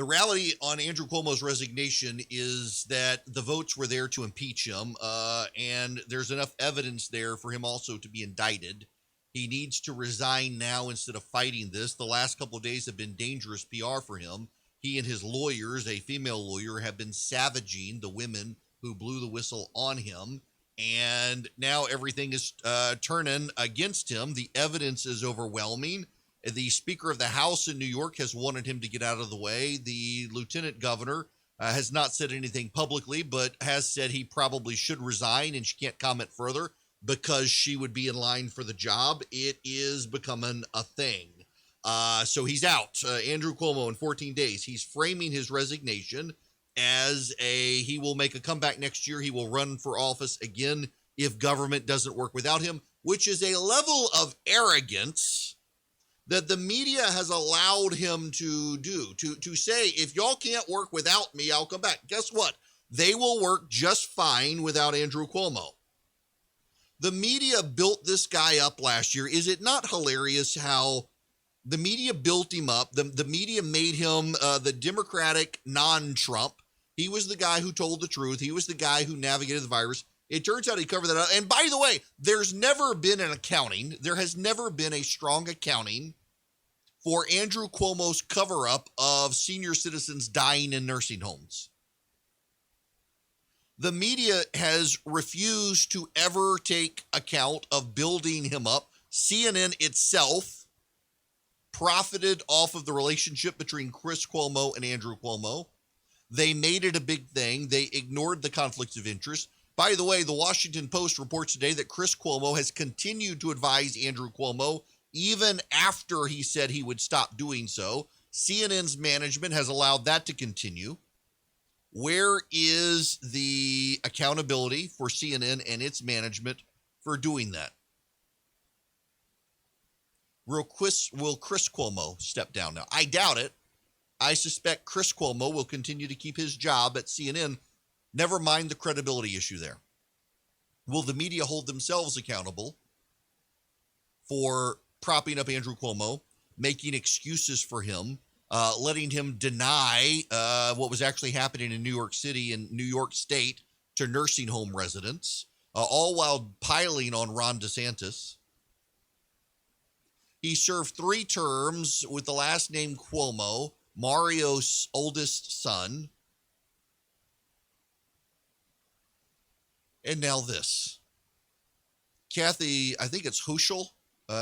The reality on Andrew Cuomo's resignation is that the votes were there to impeach him, and there's enough evidence there for him also to be indicted. He needs to resign now instead of fighting this. The last couple of days have been dangerous PR for him. He and his lawyers, a female lawyer, have been savaging the women who blew the whistle on him, and now everything is turning against him. The evidence is overwhelming. The Speaker of the House in New York has wanted him to get out of the way. The Lieutenant Governor has not said anything publicly, but has said he probably should resign, and she can't comment further because she would be in line for the job. It is becoming a thing. So he's out. Andrew Cuomo, in 14 days, he's framing his resignation as he will make a comeback next year. He will run for office again if government doesn't work without him, which is a level of arrogance that the media has allowed him to do, to say, if y'all can't work without me, I'll come back. Guess what? They will work just fine without Andrew Cuomo. The media built this guy up last year. Is it not hilarious how the media built him up? The media made him the Democratic non-Trump. He was the guy who told the truth. He was the guy who navigated the virus. It turns out he covered that up. And by the way, there's never been an accounting. There has never been a strong accounting for Andrew Cuomo's cover-up of senior citizens dying in nursing homes. The media has refused to ever take account of building him up. CNN itself profited off of the relationship between Chris Cuomo and Andrew Cuomo. They made it a big thing. They ignored the conflicts of interest. By the way, the Washington Post reports today that Chris Cuomo has continued to advise Andrew Cuomo even after he said he would stop doing so. CNN's management has allowed that to continue. Where is the accountability for CNN and its management for doing that? Will Chris Cuomo step down now? I doubt it. I suspect Chris Cuomo will continue to keep his job at CNN. Never mind the credibility issue there. Will the media hold themselves accountable for propping up Andrew Cuomo, making excuses for him, letting him deny what was actually happening in New York City and New York State to nursing home residents, all while piling on Ron DeSantis? He served 3 terms with the last name Cuomo, Mario's oldest son. And now this. Kathy, I think it's Hochul.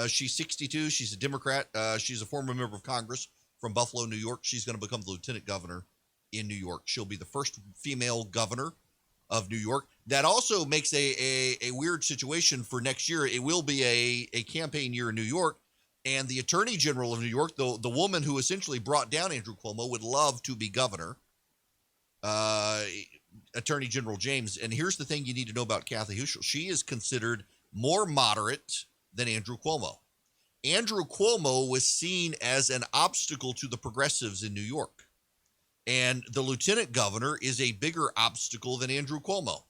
She's 62. She's a Democrat. She's a former member of Congress from Buffalo, New York. She's going to become the lieutenant governor in New York. She'll be the first female governor of New York. That also makes a weird situation for next year. It will be a campaign year in New York. And the Attorney General of New York, the woman who essentially brought down Andrew Cuomo, would love to be governor. Attorney General James. And here's the thing you need to know about Kathy Hochul. She is considered more moderate than Andrew Cuomo. Andrew Cuomo was seen as an obstacle to the progressives in New York. And the lieutenant governor is a bigger obstacle than Andrew Cuomo.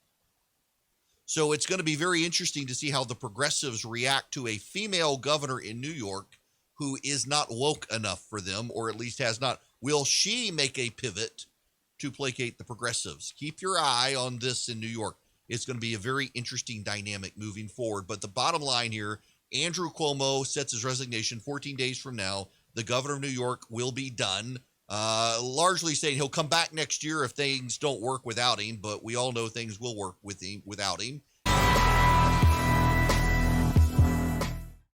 So it's going to be very interesting to see how the progressives react to a female governor in New York who is not woke enough for them, or at least has not. Will she make a pivot to placate the progressives? Keep your eye on this in New York. It's going to be a very interesting dynamic moving forward. But the bottom line here, Andrew Cuomo sets his resignation 14 days from now. The governor of New York will be done, largely saying he'll come back next year if things don't work without him. But we all know things will work without him.